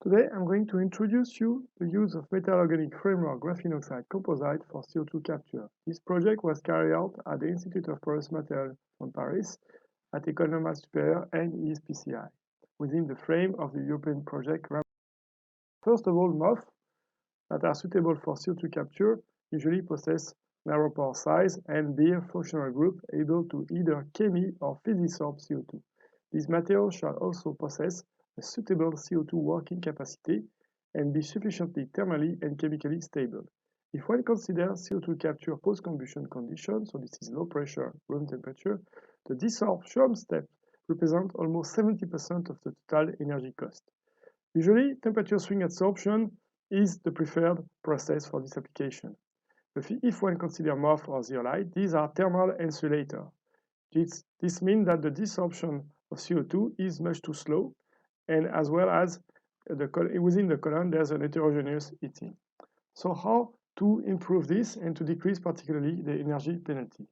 Today I'm going to introduce you the use of metal organic framework graphene oxide composite for CO2 capture. This project was carried out at the Institute of Porous Materials from Paris, at École Normale Supérieure and ESPCI, within the frame of the European project. First of all, MOF that are suitable for CO2 capture usually possess narrow pore size and bare functional group able to either chemi or physisorb CO2. These materials shall also possess a suitable CO2 working capacity and be sufficiently thermally and chemically stable. If one considers CO2 capture post-combustion conditions, so this is low pressure, room temperature, the desorption step represents almost 70% of the total energy cost. Usually, temperature swing adsorption is the preferred process for this application. But if one considers MOF or zeolite, these are thermal insulators. This means that the desorption of CO2 is much too slow, and as well as within the column there's an heterogeneous heating. So how to improve this and to decrease particularly the energy penalty?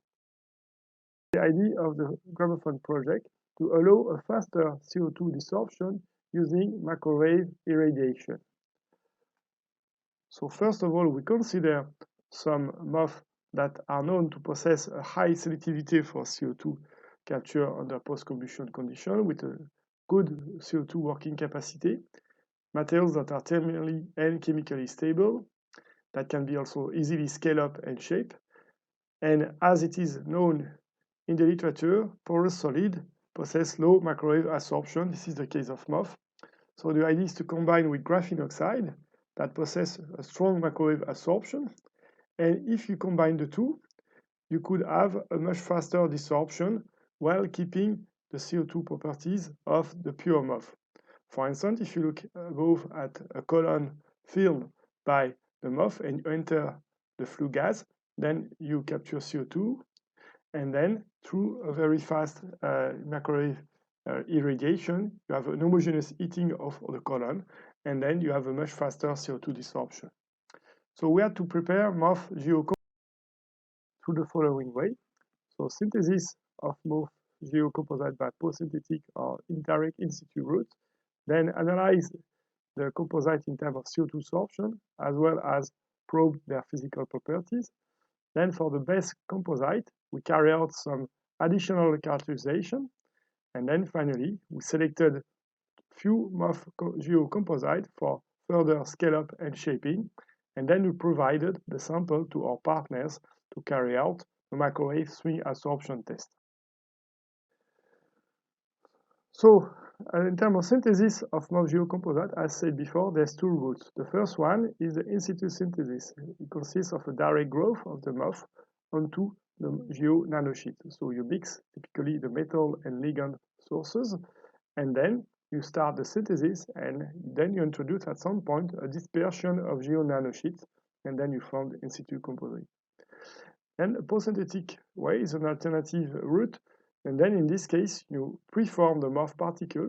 The idea of the gramophone project to allow a faster CO2 desorption using microwave irradiation. So first of all, we consider some MOF that are known to possess a high selectivity for CO2 capture under post-combustion condition with a good CO2 working capacity, materials that are thermally and chemically stable, that can be also easily scaled up and shaped. And as it is known in the literature, porous solid possess low microwave absorption. This is the case of MOF. So the idea is to combine with graphene oxide that possess a strong microwave absorption. And if you combine the two, you could have a much faster desorption while keeping the CO2 properties of the pure MOF. For instance, if you look above at a column filled by the MOF and you enter the flue gas, then you capture CO2, and then through a very fast microwave irradiation, you have an homogeneous heating of the column, and then you have a much faster CO2 desorption. So we had to prepare MOF geocomposite through the following way. So synthesis of MOF geocomposite by post-synthetic or indirect in situ route, then analyze the composite in terms of CO2 absorption, as well as probe their physical properties. Then for the best composite, we carry out some additional characterization. And then finally, we selected few MOF geocomposite for further scale-up and shaping. And then we provided the sample to our partners to carry out the microwave swing adsorption test. So in terms of synthesis of MOF geocomposite, as said before, there's two routes. The first one is the in situ synthesis. It consists of a direct growth of the MOF onto the geo nanosheet. So you mix typically the metal and ligand sources, and then you start the synthesis, and then you introduce at some point a dispersion of geo nanosheets, and then you form the in situ composite. Then a post-synthetic way is an alternative route, and then in this case you preform the MOF particle,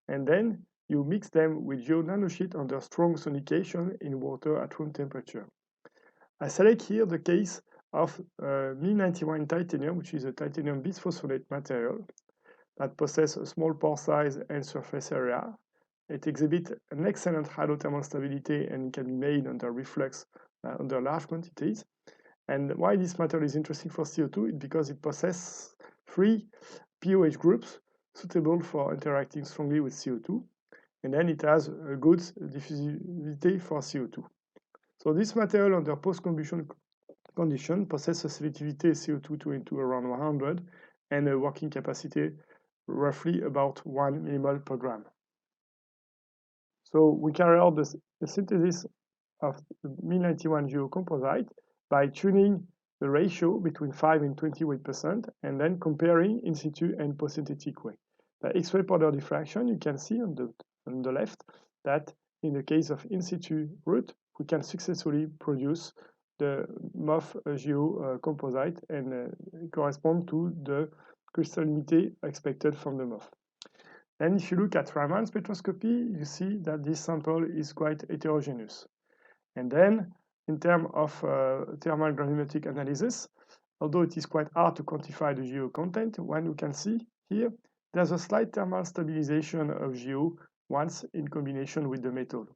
and then you mix them with geo nanosheet under strong sonication in water at room temperature. I select here the case of Mi91 titanium, which is a titanium bisphosphonate material that possesses a small pore size and surface area. It exhibits an excellent hydrothermal stability and can be made under reflux under large quantities. And why this material is interesting for CO2 is because it possesses 3 pOH groups suitable for interacting strongly with CO2, and then it has a good diffusivity for CO2. So this material under post-combustion condition possesses a selectivity CO2 into around 100 and a working capacity roughly about 1 millimole per gram. So we carry out the synthesis of the Mi91 geocomposite by tuning the ratio between 5 and 28%, and then comparing in situ and post-synthetic way. The X-ray powder diffraction, you can see on the left that in the case of in situ route, we can successfully produce the MOF geocomposite and correspond to the crystallinity expected from the MOF. And if you look at Raman spectroscopy, you see that this sample is quite heterogeneous. And then in terms of thermal granulometric analysis, although it is quite hard to quantify the geo content, one you can see here, there's a slight thermal stabilization of geo once in combination with the metal.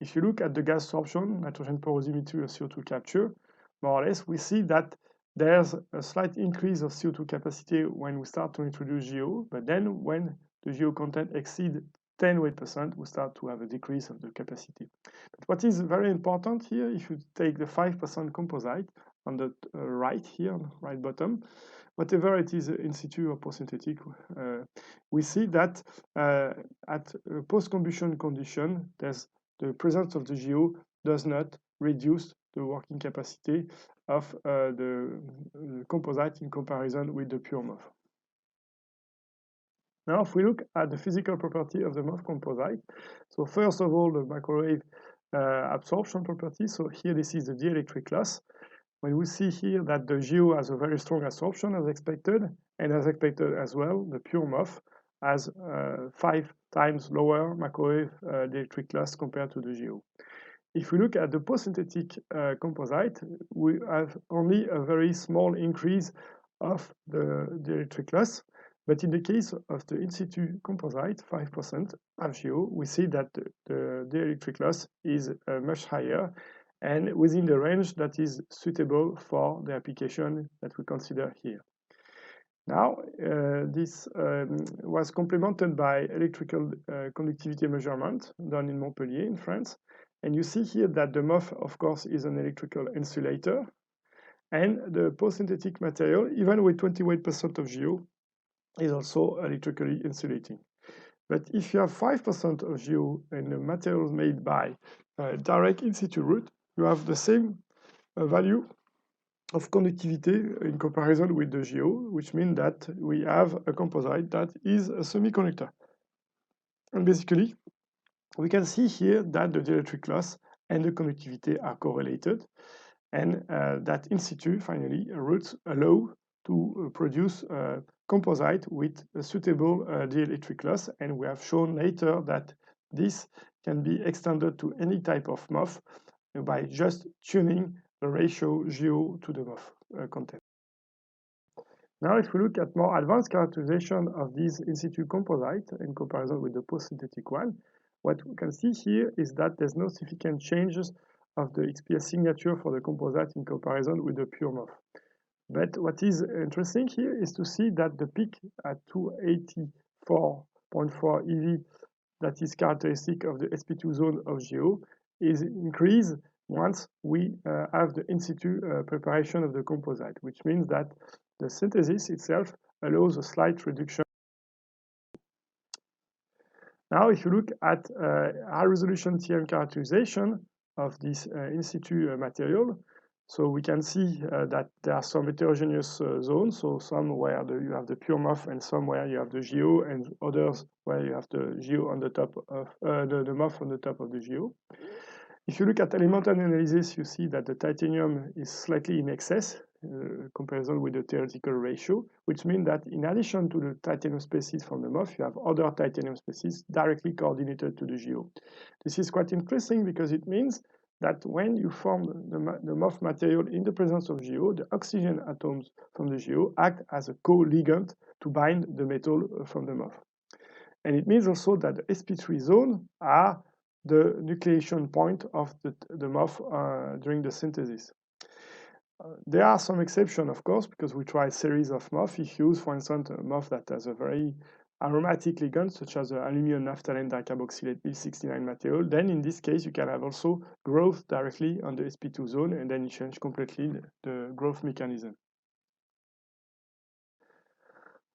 If you look at the gas sorption, nitrogen porosity, or CO2 capture, more or less, we see that there's a slight increase of CO2 capacity when we start to introduce GO, but then when the GO content exceeds 10 weight%, we start to have a decrease of the capacity. But what is very important here, if you take the 5% composite on the right here, on the right bottom, whatever it is in situ or post-synthetic, we see that at post-combustion condition, the presence of the GO does not reduce the working capacity of the composite in comparison with the pure MOF. Now, if we look at the physical property of the MOF composite, so first of all, the microwave absorption property. So here, this is the dielectric loss. When we see here that the GO has a very strong absorption as expected, and as expected as well, the pure MOF has 5 times lower microwave dielectric loss compared to the GO. If we look at the post-synthetic composite, we have only a very small increase of the dielectric loss. But in the case of the in-situ composite, 5% of GO, we see that the dielectric loss is much higher and within the range that is suitable for the application that we consider here. Now, this was complemented by electrical conductivity measurement done in Montpellier in France. And you see here that the MOF, of course, is an electrical insulator. And the post-synthetic material, even with 28% of GO, is also electrically insulating. But if you have 5% of GO in the materials made by direct in-situ route, you have the same value of conductivity in comparison with the GO, which means that we have a composite that is a semiconductor. And basically, we can see here that the dielectric loss and the conductivity are correlated, and that in situ, finally, routes allow to produce a composite with a suitable dielectric loss, and we have shown later that this can be extended to any type of MOF by just tuning the ratio GO to the MOF content. Now, if we look at more advanced characterization of these in situ composite in comparison with the post-synthetic one, what we can see here is that there's no significant changes of the XPS signature for the composite in comparison with the pure MOF. But what is interesting here is to see that the peak at 284.4 EV that is characteristic of the sp2 zone of GO is increased once we have the in situ preparation of the composite, which means that the synthesis itself allows a slight reduction. Now, if you look at high resolution TM characterization of this in situ material, so we can see that there are some heterogeneous zones, so some where you have the pure MOF and some where you have the GO and others where you have the GO on the top of the MOF on the top of the GO. If you look at elemental analysis, you see that the titanium is slightly in excess comparison with the theoretical ratio, which means that in addition to the titanium species from the MOF, you have other titanium species directly coordinated to the GO. This is quite interesting because it means that when you form the MOF material in the presence of GO, the oxygen atoms from the GO act as a co-ligand to bind the metal from the MOF. And it means also that the sp3 zone are the nucleation point of the MOF during the synthesis. There are some exceptions, of course, because we try a series of MOF. If you use, for instance, a MOF that has a very aromatic ligand, such as the aluminum naphthalene dicarboxylate B69 material, then in this case, you can have also growth directly on the sp2 zone, and then you change completely the growth mechanism.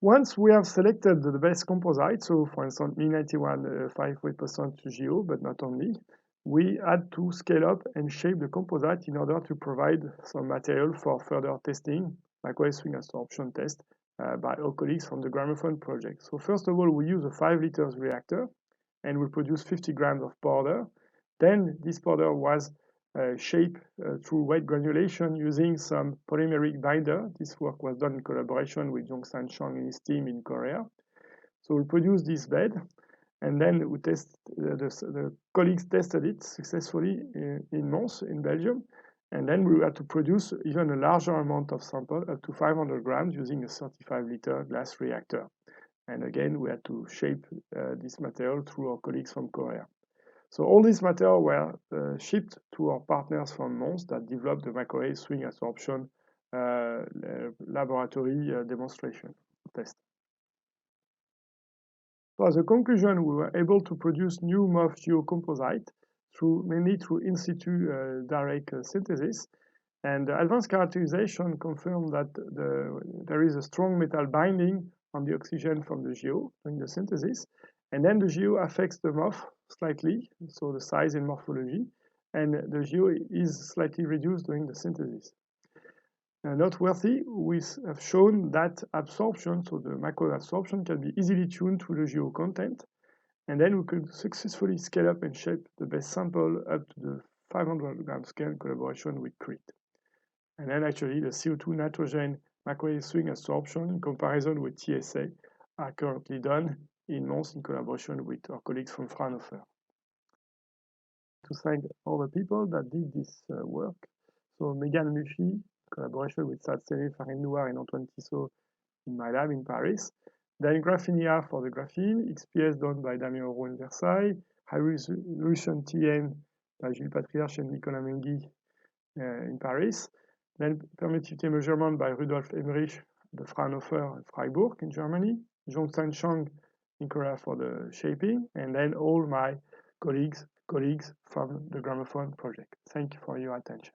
Once we have selected the best composite, so for instance, Mi91 5% GO, but not only, we had to scale up and shape the composite in order to provide some material for further testing, microwave swing absorption test, by our colleagues from the Gramophone project. So first of all, we use a 5 liters reactor, and we produce 50 grams of powder. Then this powder was shaped through weight granulation using some polymeric binder. This work was done in collaboration with Jong-San Chang and his team in Korea. So we produced this bed, and then we the colleagues tested it successfully in Mons, in Belgium. And then we had to produce even a larger amount of sample, up to 500 grams, using a 35-liter glass reactor. And again, we had to shape this material through our colleagues from Korea. So all this material were shipped to our partners from Mons that developed the microwave swing adsorption laboratory demonstration test. So as a conclusion, we were able to produce new MOF geocomposite mainly through in situ direct synthesis. And the advanced characterization confirmed that there is a strong metal binding on the oxygen from the geo during the synthesis. And then the geo affects the MOF slightly, so the size and morphology, and the geo is slightly reduced during the synthesis. Noteworthy, we have shown that absorption, so the microwave absorption, can be easily tuned to the geo content, and then we could successfully scale up and shape the best sample up to the 500 gram scale in collaboration with Crete. And then actually the CO2 nitrogen microwave swing adsorption in comparison with TSA are currently done in Mons in collaboration with our colleagues from Fraunhofer. To thank all the people that did this work. So Megan Muffy, collaboration with Saad Sené, Farid Nouar, and Antoine Tissot in my lab in Paris. Then Graphinia for the graphene, XPS done by Damien Auro in Versailles, high resolution TM by Gilles Patriarche and Nicolas Menghi in Paris. Then permittivity measurement by Rudolf Emmerich, the Fraunhofer and Freiburg in Germany, Zhongshan Chang in Korea for the shaping, and then all my colleagues from the Gramophone project. Thank you for your attention.